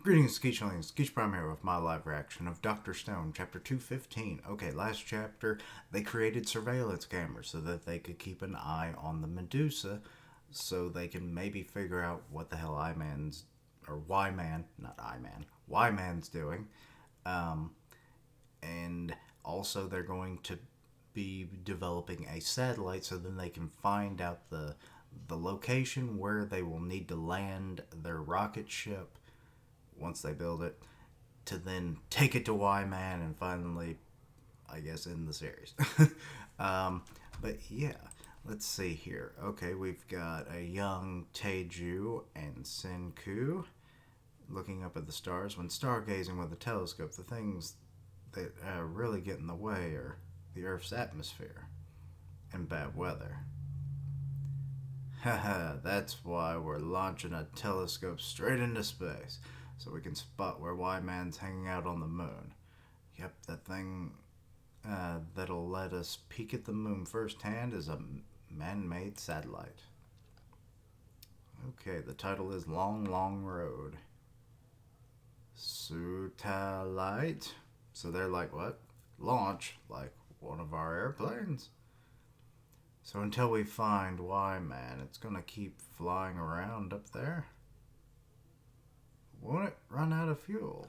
Greetings, Skeechlings. Skeech Prime here with my live reaction of Dr. Stone, Chapter 215. Okay, last chapter, they created surveillance cameras so that they could keep an eye on the Medusa so they can maybe figure out what the hell I-Man's, or Y-Man, not I-Man, Y-Man's doing. Um, and also they're going to be developing a satellite so then they can find out the location where they will need to land their rocket ship once they build it, to then take it to Y-Man and finally, I guess, end the series. um, but yeah, let's see here. Okay, we've got a young Teju and Senku looking up at the stars. When stargazing with a telescope, the things that really get in the way are the Earth's atmosphere and bad weather. Haha, that's why we're launching a telescope straight into space so we can spot where Y-Man's hanging out on the moon. Yep, that thing that'll let us peek at the moon firsthand is a man-made satellite. Okay, the title is Long, Long Road. Satellite. So they're like, what? Launch, like one of our airplanes. So until we find Y-Man, it's gonna keep flying around up there. Won't it run out of fuel?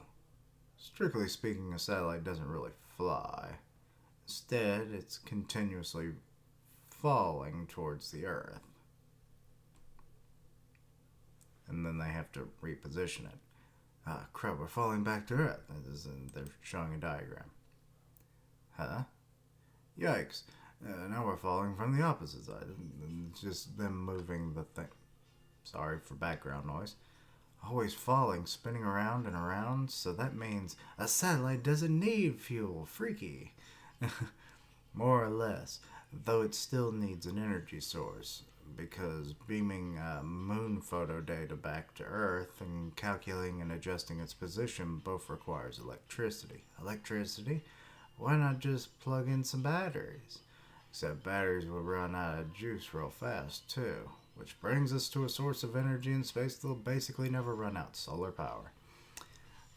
Strictly speaking, a satellite doesn't really fly. Instead, it's continuously falling towards the Earth. And then they have to reposition it. Ah, crap, we're falling back to Earth. They're showing a diagram. Huh? Yikes. Now we're falling from the opposite side. It's just them moving the thing. Sorry for background noise. Always falling, spinning around and around, so that means a satellite doesn't need fuel. Freaky. More or less, though it still needs an energy source, because beaming moon photo data back to Earth and calculating and adjusting its position both requires electricity. Electricity? Why not just plug in some batteries? Except batteries will run out of juice real fast, too. Which brings us to a source of energy in space that'll basically never run out: solar power.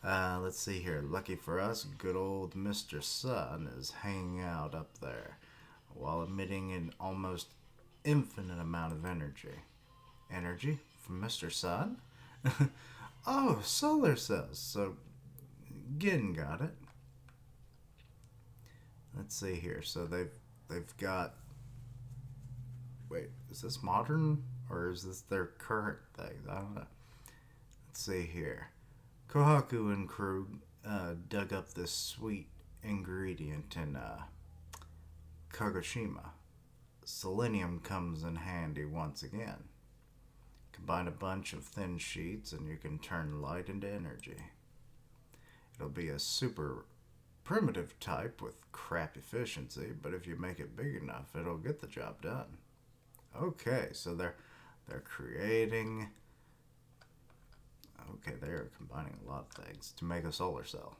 Let's see here. Lucky for us, good old Mr. Sun is hanging out up there while emitting an almost infinite amount of energy. Energy from Mr. Sun? Oh, solar cells. So, Gin got it. Let's see here. So they've got. Wait, is this modern or is this their current thing? I don't know. Let's see here. Kohaku and crew dug up this sweet ingredient in Kagoshima. Selenium comes in handy once again. Combine a bunch of thin sheets and you can turn light into energy. It'll be a super primitive type with crap efficiency, but if you make it big enough, it'll get the job done. Okay, so they're creating. Okay, they are combining a lot of things to make a solar cell.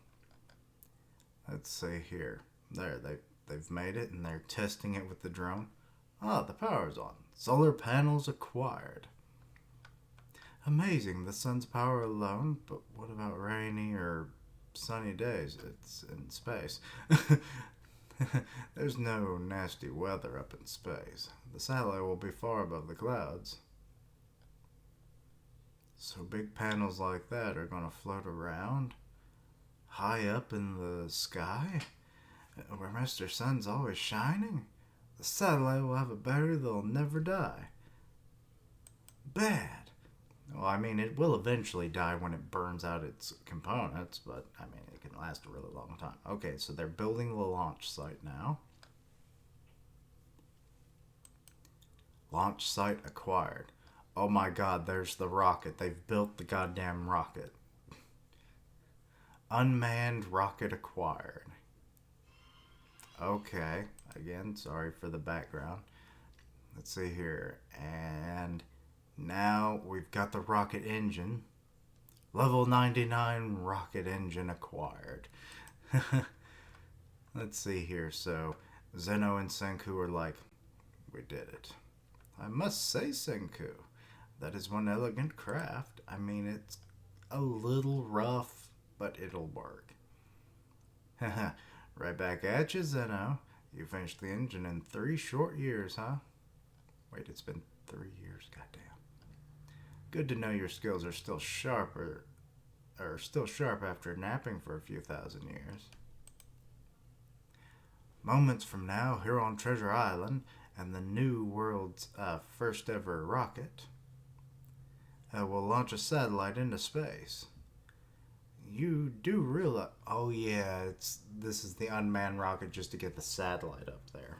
Let's see here. There, they've made it and they're testing it with the drone. Ah, the power's on. Solar panels acquired. Amazing, the sun's power alone, but what about rainy or sunny days? It's in space. There's no nasty weather up in space. The satellite will be far above the clouds. So big panels like that are going to float around high up in the sky where Mr. Sun's always shining. The satellite will have a battery that'll never die. Bad. Well, I mean, it will eventually die when it burns out its components, but, I mean, it can last a really long time. Okay, so they're building the launch site now. Launch site acquired. Oh my god, there's the rocket. They've built the goddamn rocket. Unmanned rocket acquired. Okay, again, sorry for the background. Let's see here. And now we've got the rocket engine. Level 99 rocket engine acquired. Let's see here. So Zeno and Senku are like, we did it. I must say, Senku, that is one elegant craft. I mean, it's a little rough, but it'll work. Haha, right back at you, Zeno. You finished the engine in 3 short years, huh? Wait, it's been 3 years, goddamn. Good to know your skills are still sharper, or still sharp after napping for a few thousand years. Moments from now, here on Treasure Island, and the new world's first ever rocket will launch a satellite into space. You do realize? Oh yeah, this is the unmanned rocket just to get the satellite up there.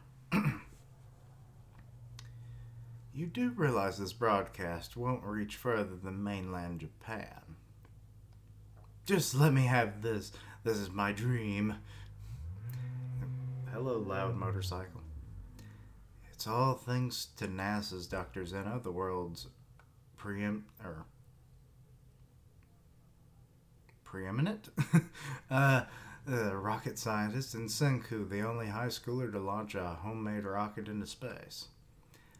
You do realize this broadcast won't reach further than mainland Japan. Just let me have this. This is my dream. Hello, loud motorcycle. It's all thanks to NASA's Dr. Zeno, the world's preeminent rocket scientist, and Senku, the only high schooler to launch a homemade rocket into space.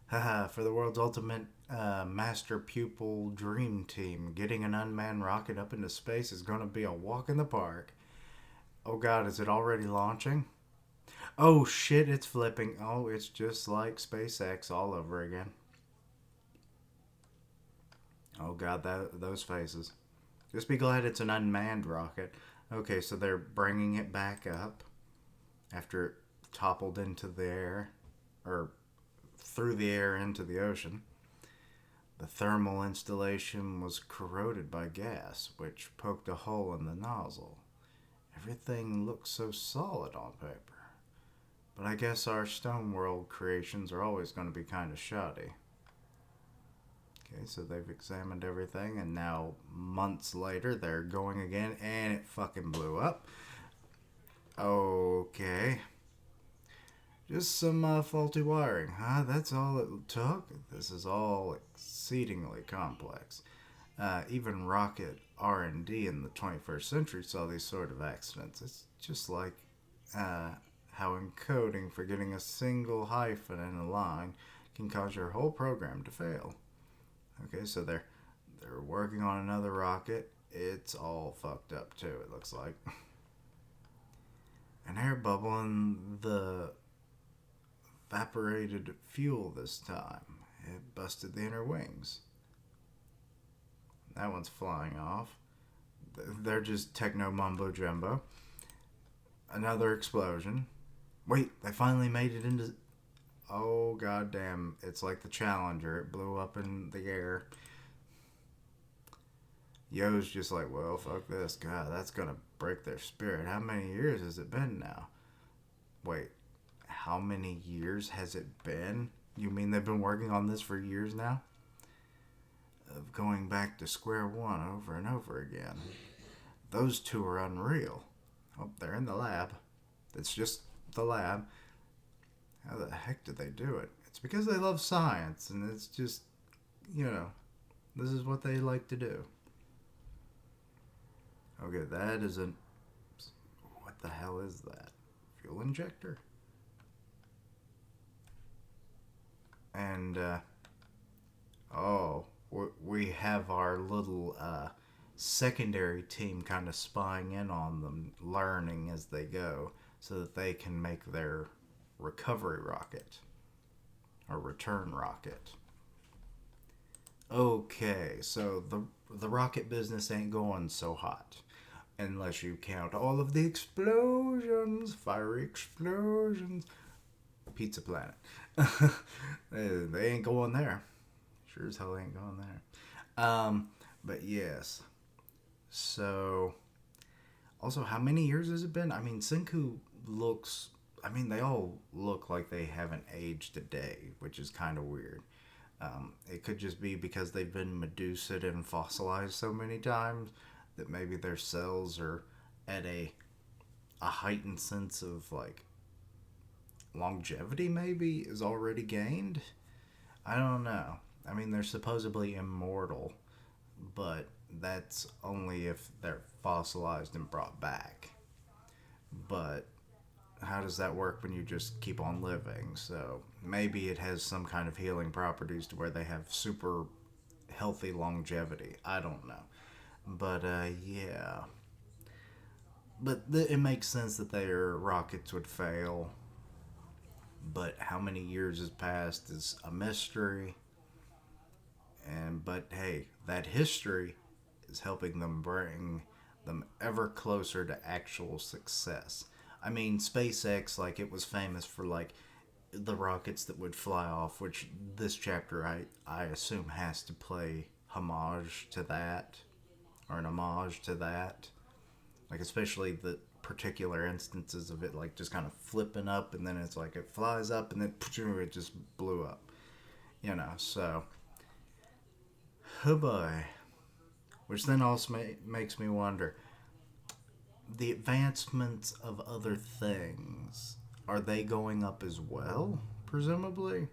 Haha, for the world's ultimate master pupil dream team, getting an unmanned rocket up into space is going to be a walk in the park. Oh god, is it already launching? Oh shit, it's flipping. Oh, it's just like SpaceX all over again. Oh god, those faces. Just be glad it's an unmanned rocket. Okay, so they're bringing it back up after it toppled into the air, or through the air into the ocean. The thermal installation was corroded by gas, which poked a hole in the nozzle. Everything looks so solid on paper. But I guess our Stone World creations are always going to be kind of shoddy. Okay, so they've examined everything, and now months later they're going again, and it fucking blew up. Okay. Just some faulty wiring, huh? That's all it took? This is all exceedingly complex. Even rocket R&D in the 21st century saw these sort of accidents. It's just like how encoding for getting a single hyphen in a line can cause your whole program to fail. Okay, so they're working on another rocket. It's all fucked up too, it looks like. An air bubble in the evaporated fuel this time. It busted the inner wings. That one's flying off. They're just techno mumbo jumbo. Another explosion. Wait, they finally made it into... Oh, goddamn. It's like the Challenger. It blew up in the air. Yo's just like, well, fuck this. God, that's gonna break their spirit. How many years has it been now? Wait, how many years has it been? You mean they've been working on this for years now? Of going back to square one over and over again. Those two are unreal. Oh, they're in the lab. It's just the lab. How the heck did they do it? It's because they love science, and it's just, this is what they like to do. Okay, that isn't... What the hell is that? Fuel injector? And, we have our little, secondary team kind of spying in on them, learning as they go, so that they can make their recovery rocket, or return rocket. Okay, so the rocket business ain't going so hot. Unless you count all of the explosions, fiery explosions. Pizza Planet. They ain't going there. Sure as hell ain't going there. But yes. So, also, how many years has it been? I mean, Senku looks... I mean, they all look like they haven't aged a day, which is kind of weird. It could just be because they've been medusa'd and fossilized so many times that maybe their cells are at a heightened sense of, like, longevity maybe is already gained. I don't know. I mean, they're supposedly immortal, but that's only if they're fossilized and brought back. But how does that work when you just keep on living? So maybe it has some kind of healing properties to where they have super healthy longevity. I don't know. But yeah, but it makes sense that their rockets would fail. But how many years has passed is a mystery. And but hey, that history is helping them bring them ever closer to actual success. I mean, SpaceX, like, it was famous for like the rockets that would fly off, which this chapter I assume has to play homage to that, or an homage to that. Like, especially the particular instances of it, like, just kind of flipping up, and then it's like it flies up, and then it just blew up. So, oh boy. Which then also makes me wonder, the advancements of other things, are they going up as well, presumably?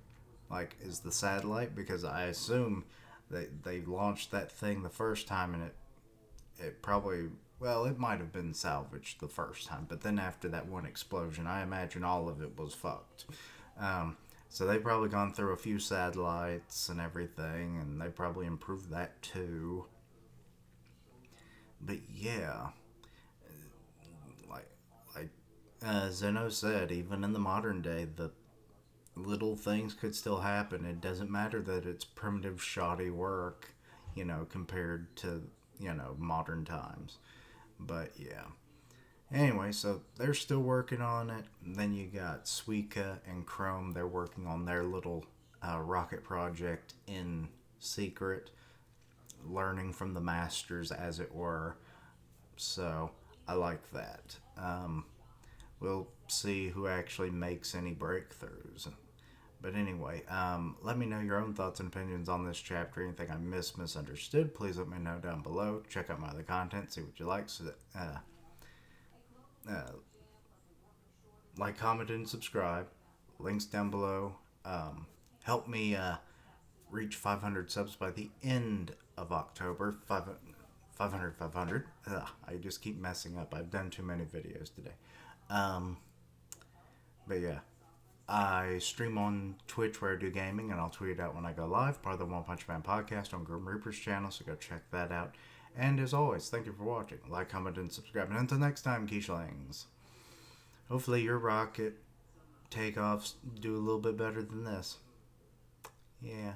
Like, is the satellite? Because I assume they launched that thing the first time, and it probably, well, it might have been salvaged the first time, but then after that one explosion, I imagine all of it was fucked. So they've probably gone through a few satellites and everything, and they probably improved that too. But yeah, like like Zeno said, even in the modern day, the little things could still happen. It doesn't matter that it's primitive, shoddy work, compared to modern times. But yeah. Anyway, so they're still working on it. And then you got Suica and Chrome. They're working on their little rocket project in secret, learning from the masters, as it were. So I like that. We'll see who actually makes any breakthroughs. But anyway, let me know your own thoughts and opinions on this chapter. Anything I misunderstood, please let me know down below. Check out my other content, see what you like. So that, uh, like, comment, and subscribe. Links down below. Help me reach 500 subs by the end of October. 500, 500. I just keep messing up. I've done too many videos today. Um, but yeah, I stream on Twitch where I do gaming, and I'll tweet it out when I go live. Part of the One Punch Man podcast on Grim Reaper's channel, so go check that out. And as always, thank you for watching. Like, comment, and subscribe. And until next time, Keishlings. Hopefully your rocket takeoffs do a little bit better than this. Yeah.